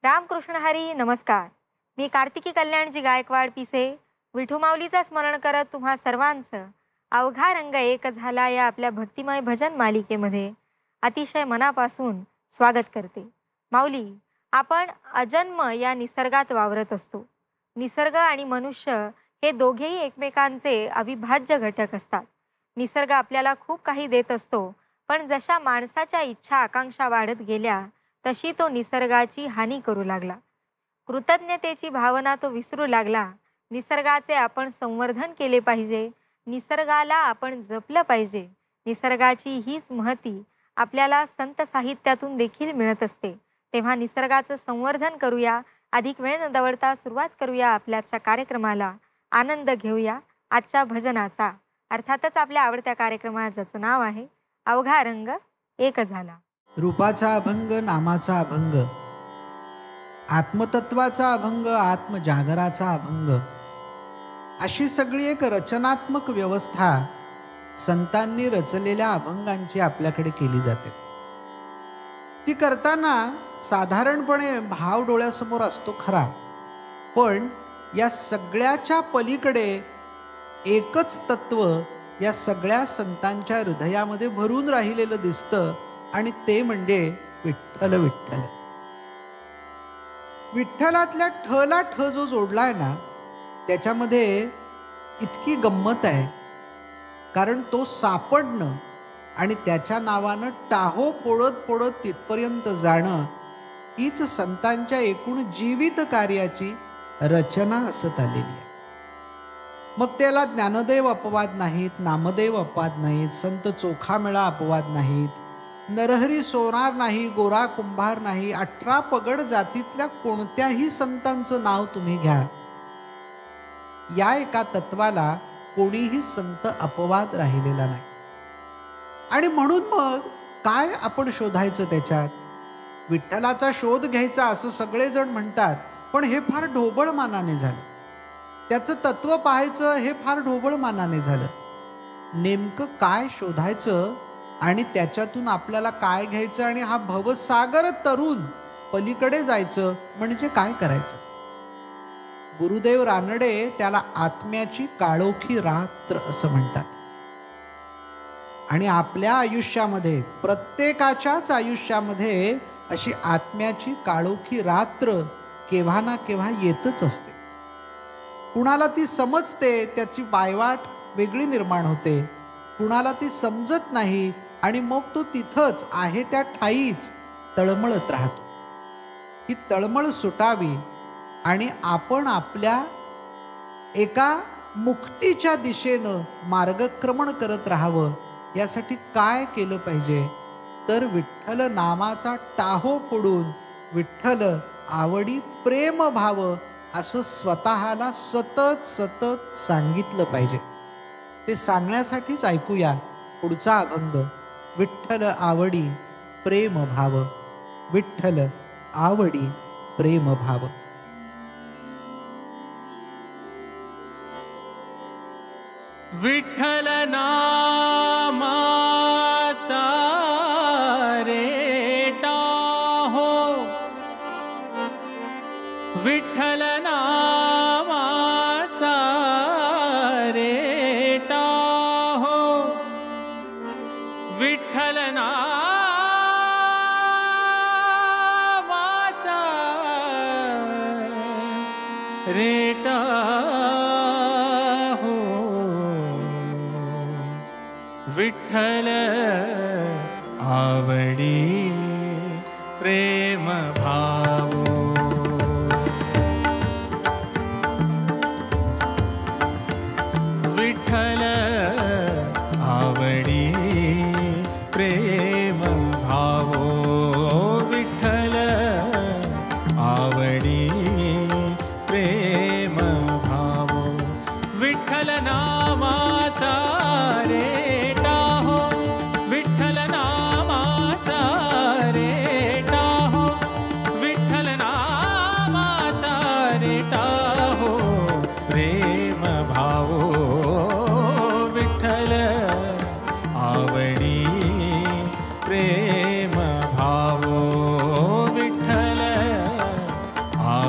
रामकृष्ण हरी नमस्कार. मी कार्तिकी कल्याणजी गायकवाड पिसे विठुमाऊलीचा स्मरण करत तुम्हा सर्वांचं अवघा रंग एक झाला या आपल्या भक्तिमय भजन मालिकेमध्ये अतिशय मनापासून स्वागत करते. माऊली, आपण अजन्म या निसर्गात वावरत असतो. निसर्ग आणि मनुष्य हे दोघेही एकमेकांचे अविभाज्य घटक असतात. निसर्ग आपल्याला खूप काही देत असतो, पण जशा माणसाच्या इच्छा आकांक्षा वाढत गेल्या तशी तो निसर्गाची हानी करू लागला. कृतज्ञतेची भावना तो विसरू लागला. निसर्गाचे आपण संवर्धन केले पाहिजे. निसर्गाला आपण जपलं पाहिजे. निसर्गाची हीच महती आपल्याला संत साहित्यातून देखील मिळत असते. तेव्हा निसर्गाचं संवर्धन करूया. अधिक वेळ न दवडता सुरुवात करूया आपल्याच्या कार्यक्रमाला. आनंद घेऊया आजच्या भजनाचा. अर्थातच आपल्या आवडत्या कार्यक्रमाचं नाव आहे अवघा रंग एक झाला. रूपाचा अभंग, नामाचा अभंग, आत्मतत्वाचा अभंग, आत्मजागराचा अभंग, अशी सगळी एक रचनात्मक व्यवस्था संतांनी रचलेल्या अभंगांची आपल्याकडे केली जाते. ती करताना साधारणपणे भाव डोळ्यासमोर असतो खरा, पण या सगळ्याच्या पलीकडे एकच तत्व या सगळ्या संतांच्या हृदयामध्ये भरून राहिलेलं दिसतं, आणि ते म्हणजे विठ्ठल. विठ्ठल विठ्ठलातल्या ठला ठ जो जोडलाय ना, त्याच्यामध्ये इतकी गंमत आहे. कारण तो सापडणं आणि त्याच्या नावानं टाहो फोडत फोडत तिथपर्यंत जाणं हीच संतांच्या एकूण जीवित कार्याची रचना असत आलेली आहे. मग त्याला ज्ञानदेव अपवाद नाहीत, नामदेव अपवाद नाहीत, संत चोखामेळा अपवाद नाहीत, नरहरी सोनार नाही, गोरा कुंभार नाही, 18 पगड जातीतल्या कोणत्याही संतांचं नाव तुम्ही घ्या, या एका तत्वाला कोणीही संत अपवाद राहिलेला नाही. आणि म्हणून मग काय आपण शोधायचं त्याच्यात? विठ्ठलाचा शोध घ्यायचा असं सगळेजण म्हणतात, पण हे फार ढोबळ मानाने झालं. त्याचं तत्व पाहायचं हे फार ढोबळ मानाने झालं. नेमकं काय शोधायचं आणि त्याच्यातून आपल्याला काय घ्यायचं आणि हा भवसागर तरुण पलीकडे जायचं म्हणजे काय करायचं? गुरुदेव रानडे त्याला आत्म्याची काळोखी रात्र असं म्हणतात. आणि आपल्या आयुष्यामध्ये, प्रत्येकाच्याच आयुष्यामध्ये अशी आत्म्याची काळोखी रात्र केव्हा ना केव्हा येतच असते. कुणाला ती समजते, त्याची बायवाट वेगळी निर्माण होते. कुणाला ती समजत नाही आणि मग तो तिथंच आहे त्या ठाईच तळमळत राहतो. ही तळमळ सुटावी आणि आपण आपल्या एका मुक्तीच्या दिशेनं मार्गक्रमण करत राहावं, यासाठी काय केलं पाहिजे? तर विठ्ठल नामाचा टाहो फोडून विठ्ठल आवडी प्रेम भाव असं स्वतःला सतत सतत सांगितलं पाहिजे. ते सांगण्यासाठीच ऐकूया पुढचा अभंग, विठ्ठल आवडी प्रेम भाव. विठ्ठल आवडी प्रेम भाव. विठ्ठल नामाचा रे टाहो, विठ्ठल नामाचा रे टाहो, विठ्ठल नामाचा रे टाहो, विठ्ठल आवडी प्रेम भाव. विठ्ठल आवडी प्रेम भाव. विठ्ठल आवडी प्रेम भाव. विठ्ठल नामाचा रे टाहो, विठ्ठल नामाचा रे टाहो,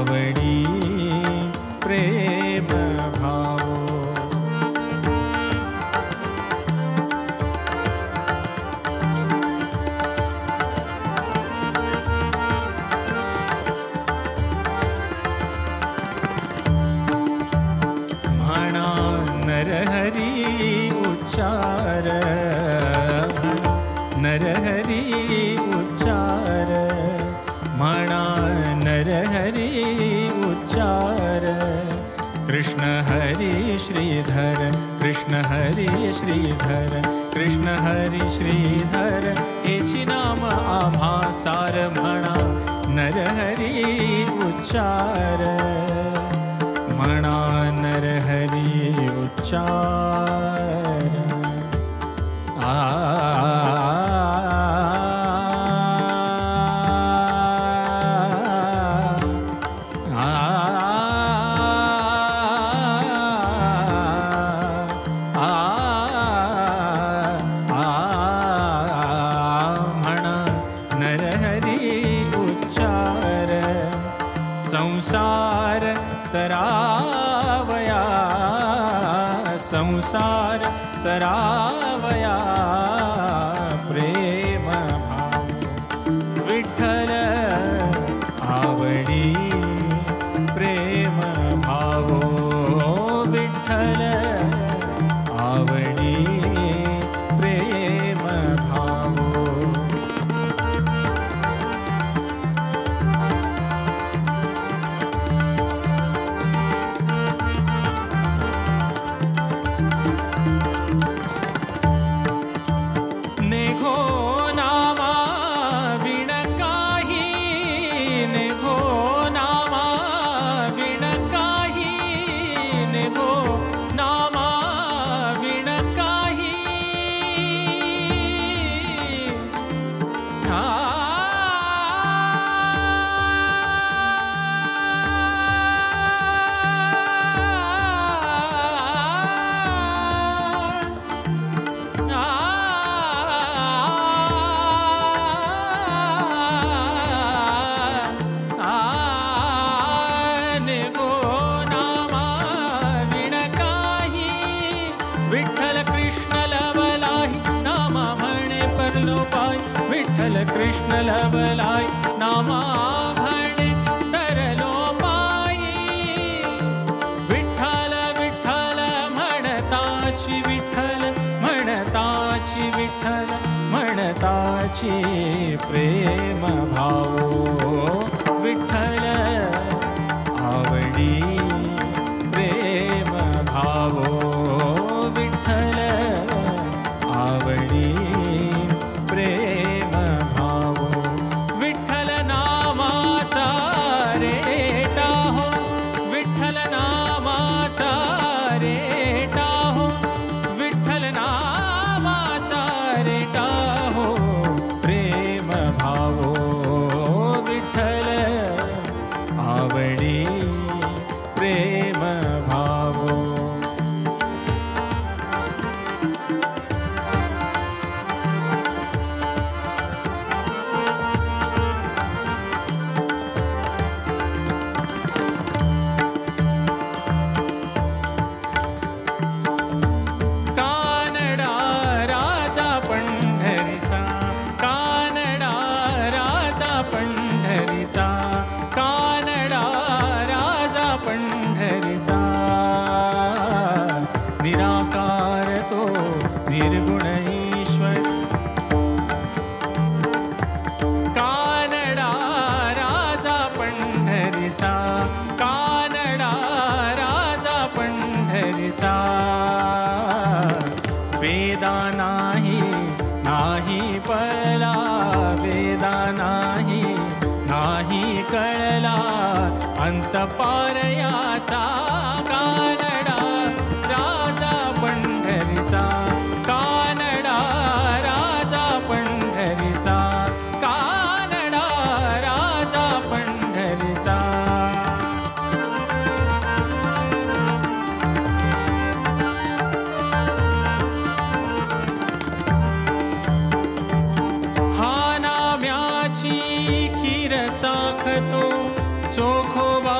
आवडी प्रेम भावो म्हणा नरहरी उच्चार नरहरी उच्चार म्हणा नरहरी उच्चार कृष्ण हरी श्रीधर कृष्ण हरी श्रीधर कृष्ण हरी श्रीधर हेची नाम आम्हा सार म्हणा नरहरी उच्चार म्हणा नरहरी उच्चार म्हणा नरहरी उच्चार संसार तरावया संसार तरावया प्रेम भाव विठ्ठल आवडी प्रेम भावो विठ्ठल आवडी प्रेम भावो नेघो नामा विण काही नेघो नामा विण काही नेघो नामा विण काही विठ्ठल कृष्ण लवलाई नामा म्हणे परलोपाय विठ्ठल कृष्ण लवलाई नामा म्हणे परलोपाई विठ्ठल विठ्ठल म्हणताची विठ्ठल म्हणताची विठ्ठल म्हणताची प्रेम भावो विठ्ठल आवडी प्रेम भावो विठ्ठल आवडी प्रेम भावो विठ्ठल नामाचा रेटा हो विठ्ठल नामाचा रेटा हो विठ्ठल नामाचा रेटा हो प्रेम भावो विठ्ठल आवडी प्रेम भावो कानडा राजा पंढरीचा कानडा राजा पंढरीचा कानडा राजा पंढरीचा निराकार तो निर्गुण ईश्वर कानडा राजा पंढरीचा कानडा राजा पंढरीचा वेदा नाही नाही पळला वेदा नाही नाही कळला अंतपारयाचा कानडा राजा पंढरीचा कानडा राजा पंढरीचा कानडा राजा पंढरीचा हा नाम्याची खीर चाखतो चोखोबा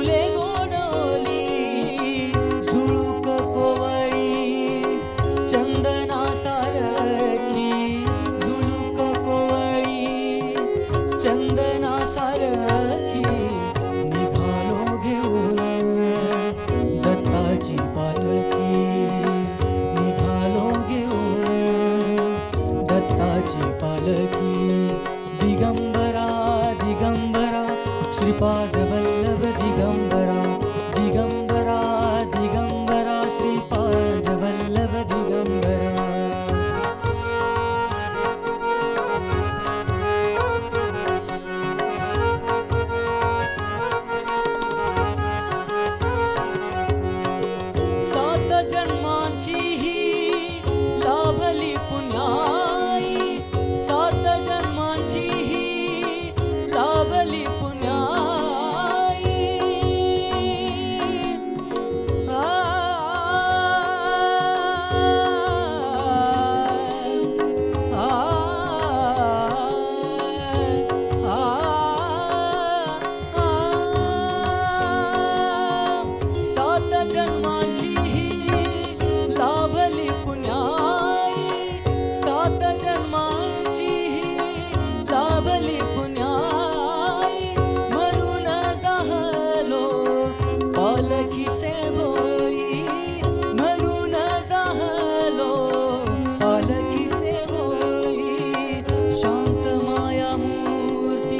चंदना सारखी निघालो घेऊन दत्ताची पालखी, निघालो घेऊन दत्ताची पालखी. दिगंबरा दिगंबरा श्रीपाद वल्लभ दिगंबरा, दिगंबरा दिगंबरा श्रीपाद वल्लभ दिगंबरा. सात जन्माची ही लाभली पुण्याई, सात जन्माची ही लाभली पुण्याई. सात जन्माची ही लाभली पुण्याई, सात जन्माची ही लाभली पुण्याई. म्हणून जाहलो पालखीचे भोई, म्हणून जाहलो पालखीचे भोई. शांत माया मूर्ती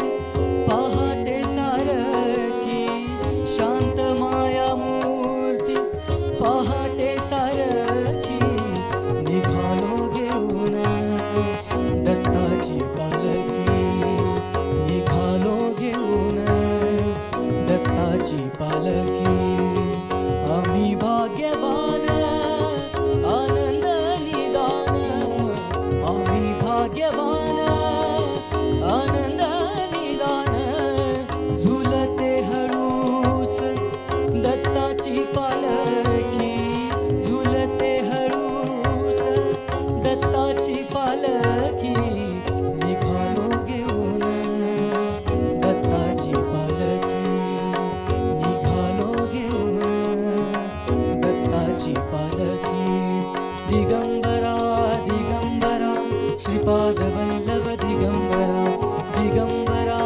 पहाटे सारखी, शांत माया मूर्ती पहाटे सारखी. निघालो घेऊन दत्ताची पालखी, निघालो घेऊन दत्ताची पालखी. आम्ही भाग्यवान आनंद निदान, आम्ही भाग्यवान आनंद निदान. झुलते हळूच दत्ताची पालखी, झुलते हळूच दत्ताची पालखी. निघालो घेऊन दत्ताची पालखी, निघालो घेऊन दत्ताची पालखी. दिगंबरा दिगंबरा श्रीपाद वल्लभ दिगंबरा, दिगंबरा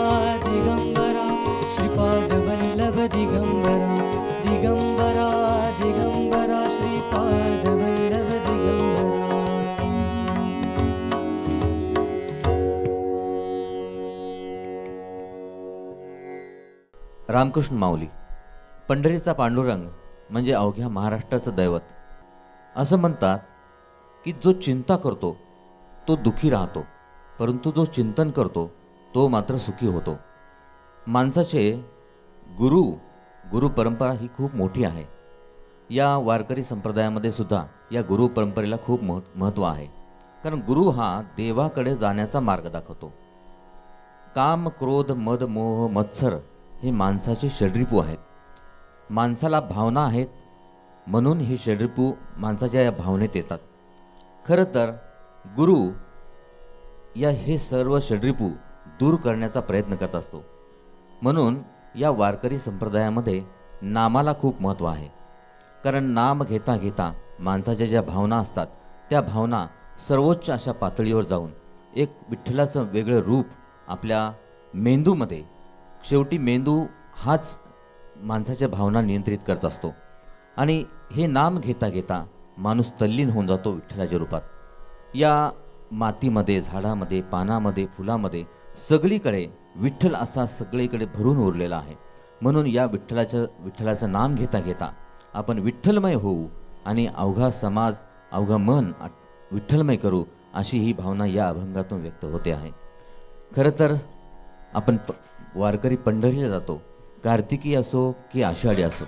दिगंबरा श्रीपाद वल्लभ दिगंबरा, दिगंबरा दिगंबरा श्रीपाद वल्लभ दिगंबरा. रामकृष्ण माऊली. पंढरीचा पांडुरंग म्हणजे अवघ्या महाराष्ट्राचं दैवत. असं म्हणतात की जो चिंता करतो तो दुःखी राहतो, परंतु जो चिंतन करतो तो मात्र सुखी होतो. माणसाचे गुरु परंपरा ही खूप मोठी आहे. या वारकरी संप्रदायामध्ये सुद्धा या गुरु परंपरेला खूप महत्त्व आहे. कारण गुरु हा देवाकडे जाण्याचा मार्ग दाखवतो. काम क्रोध मद मोह मत्सर हे माणसाचे षड्रिपू आहेत. माणसाला भावना आहेत म्हणून हे षड्रिपू माणसाच्या या भावनेत येतात. खरं तर गुरु या हे सर्व षड्रिपू दूर करण्याचा प्रयत्न करत असतो. म्हणून या वारकरी संप्रदायामध्ये नामाला खूप महत्त्व आहे. कारण नाम घेता घेता माणसाच्या ज्या भावना असतात त्या भावना सर्वोच्च अशा पातळीवर जाऊन एक विठ्ठलाचं वेगळं रूप आपल्या मेंदूमध्ये, शेवटी मेंदू हाच माणसाच्या भावना नियंत्रित करत असतो. आणि हे नाम घेता घेता माणूस तल्लीन होऊन जातो विठ्ठलाच्या रूपात. या मातीमध्ये, झाडामध्ये, पानामध्ये, फुलामध्ये सगळीकडे विठ्ठल असा सगळीकडे भरून उरलेला आहे. म्हणून या विठ्ठलाचं नाम घेता घेता आपण विठ्ठलमय होऊ आणि अवघा समाज, अवघा मन विठ्ठलमय करू, अशी ही भावना या अभंगातून व्यक्त होते आहे. खरं तर आपण वारकरी पंढरीला जातो, कार्तिकी असो की आषाढी असो.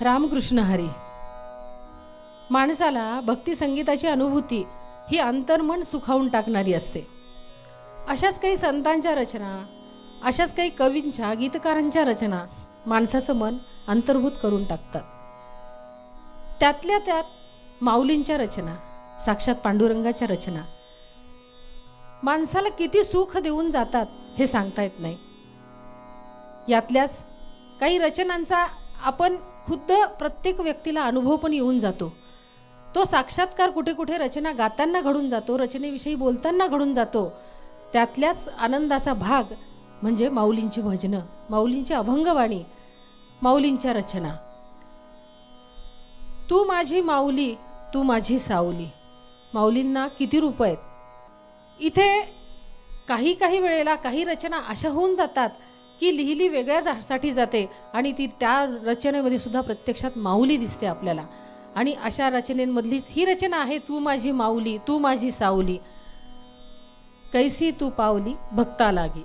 रामकृष्ण हरी. माणसाला भक्ती संगीताची अनुभूती ही अंतर्मन सुखावून टाकणारी असते. अशाच काही संतांच्या रचना, अशाच काही कवींच्या, गीतकारांच्या रचना माणसाचं मन अंतर्भूत करून टाकतात. त्यातल्या त्यात माऊलींच्या रचना, साक्षात पांडुरंगाच्या रचना माणसाला किती सुख देऊन जातात हे सांगता येत नाही. यातल्याच काही रचनांचा आपण खुद्द प्रत्येक व्यक्तीला अनुभव पण येऊन जातो. तो साक्षात्कार कुठे कुठे रचना गाताना घडून जातो, रचनेविषयी बोलताना घडून जातो. त्यातल्याच आनंदाचा भाग म्हणजे माऊलींची भजनं, माऊलींची अभंगवाणी, माऊलींच्या रचना. तू माझी माऊली, तू माझी सावली. माऊलींना किती रूप आहेत. इथे काही काही वेळेला काही रचना अशा होऊन जातात की लिहिली वेगळ्यासाठी जाते आणि ती त्या रचनेमध्ये सुद्धा प्रत्यक्षात माऊली दिसते आपल्याला. आणि अशा रचनेमधलीच ही रचना आहे, तू माझी माऊली तू माझी सावली, कैसी तू पावली भक्ता लागी.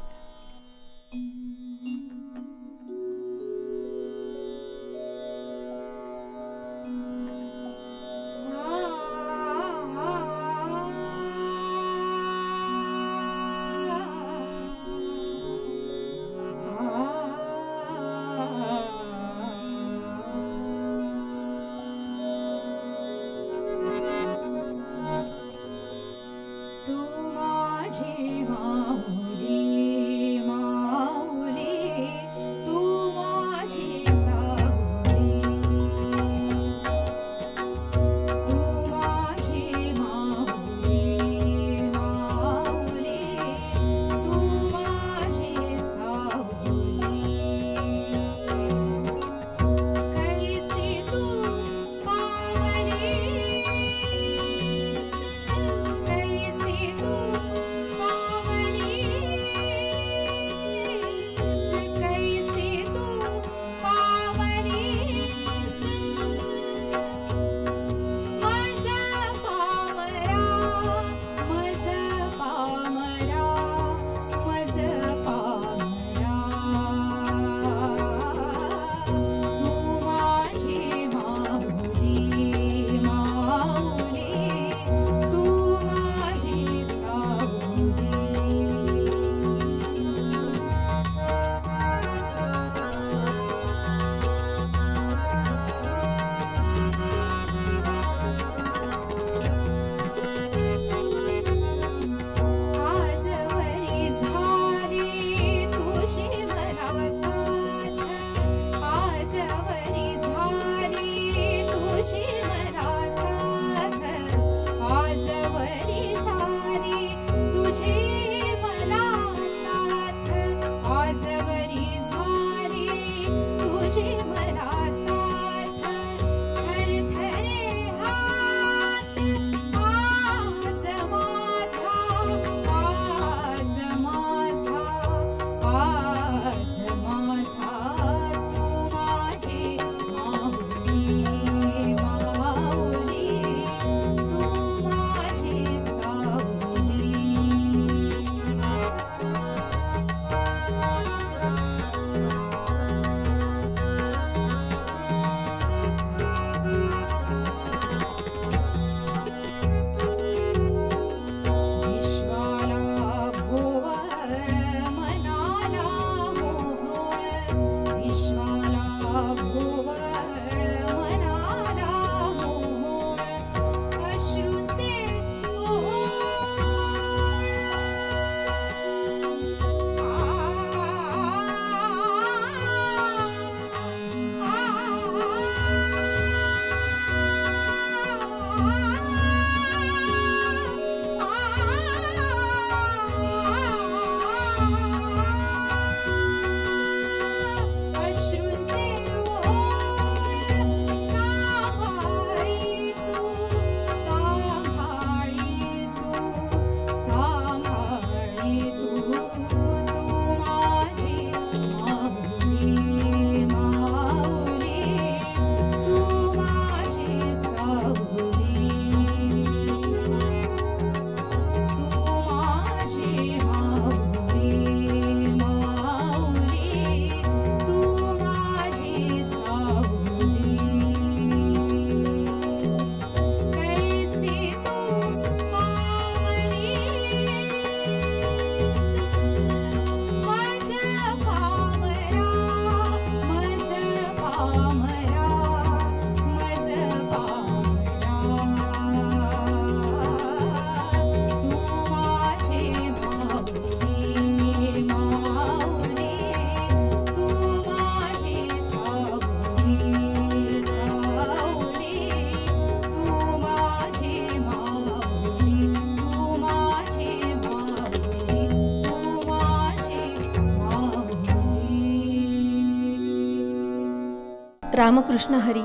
रामकृष्ण हरी.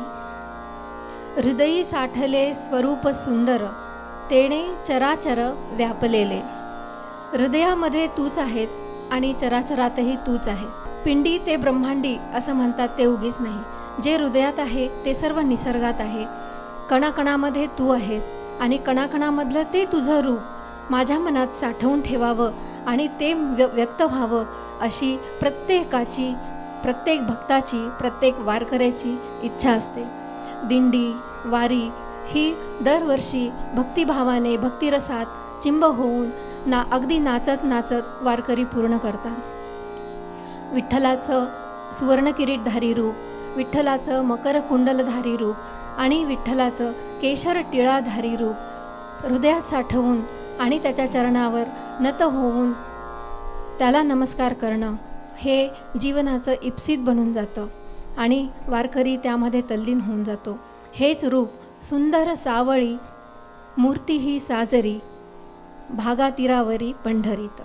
हृदयी साठले स्वरूप सुंदर, तेणे चराचर व्यापलेले. हृदयामध्ये तूच आहेस आणि चराचरातही तूच आहेस. पिंडी ते ब्रह्मांडी असं म्हणतात ते उगीच नाही. जे हृदयात आहे ते सर्व निसर्गात आहे. कणाकणामध्ये तू आहेस आणि कणाकणामधलं ते तुझं रूप माझ्या मनात साठवून ठेवावं आणि ते व्यक्त व्हावं अशी प्रत्येकाची, प्रत्येक भक्ताची, प्रत्येक वारकऱ्याची इच्छा असते. दिंडी वारी ही दरवर्षी भक्तिभावाने भक्तिरसात चिंब होऊन अगदी नाचत नाचत वारकरी पूर्ण करतात. विठ्ठलाचं सुवर्णकिरीटधारी रूप, विठ्ठलाचं मकर कुंडलधारी रूप आणि विठ्ठलाचं केशर टिळाधारी रूप हृदयात साठवून आणि त्याच्या चरणावर नत होऊन त्याला नमस्कार करणं हे जीवनाचं इप्सित बनून जातं आणि वारकरी त्यामध्ये तल्लीन होऊन जातो. हेच रूप सुंदर सावळी मूर्ती ही साजरी भागातीरावरी पंढरीत.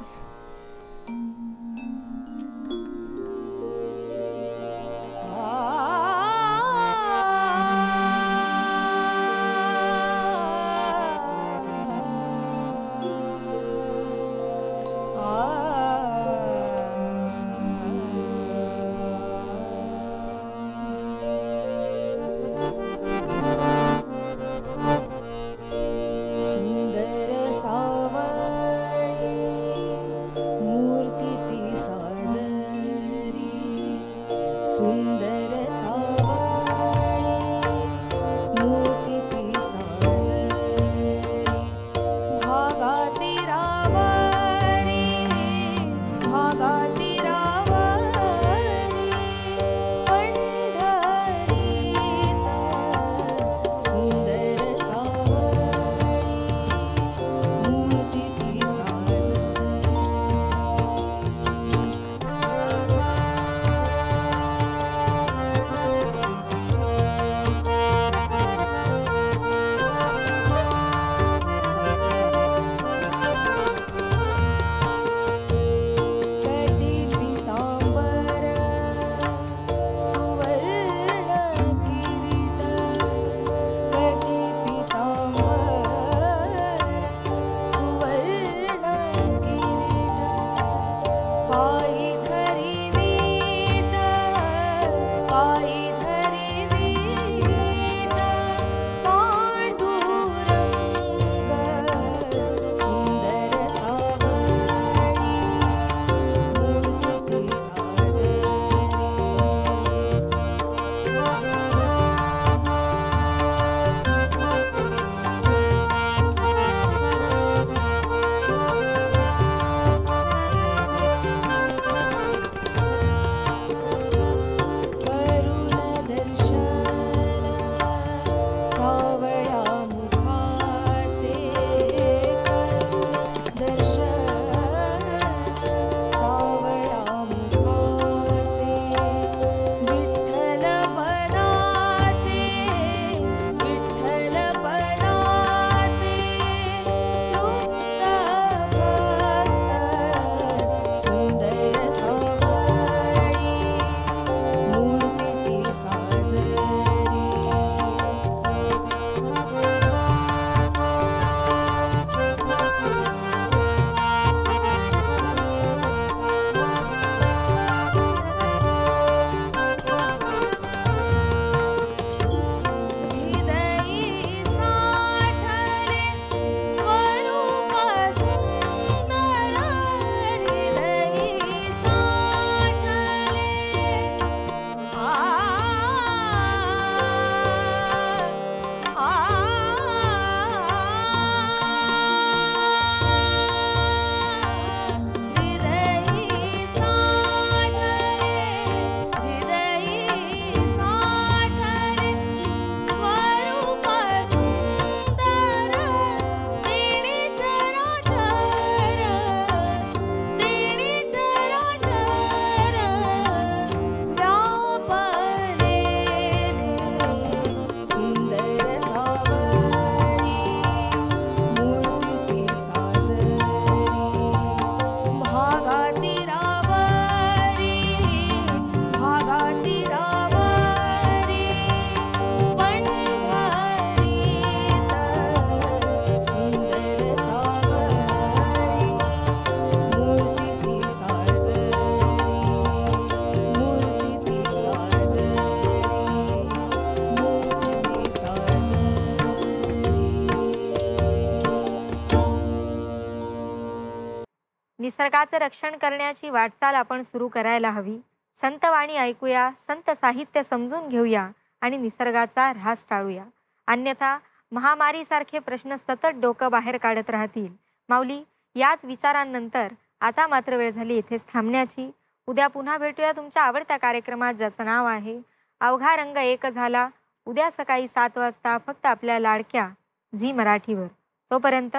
निसर्गाचं रक्षण करण्याची वाटचाल आपण सुरू करायला हवी. संतवाणी ऐकूया, संत साहित्य समजून घेऊया आणि निसर्गाचा ऱ्हास टाळूया. अन्यथा महामारीसारखे प्रश्न सतत डोकं बाहेर काढत राहतील. माऊली, याच विचारांनंतर आता मात्र वेळ झाली इथेच थांबण्याची. उद्या पुन्हा भेटूया तुमच्या आवडत्या कार्यक्रमात, ज्याचं नाव आहे अवघा रंग एक झाला. उद्या सकाळी 7 वाजता फक्त आपल्या लाडक्या झी मराठीवर. तोपर्यंत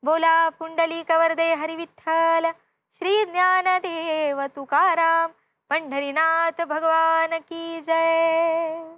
बोला पुंडलिक वरदे हरी विठ्ठल, श्री ज्ञानदेव तुकाराम, पंढरीनाथ भगवान की जय.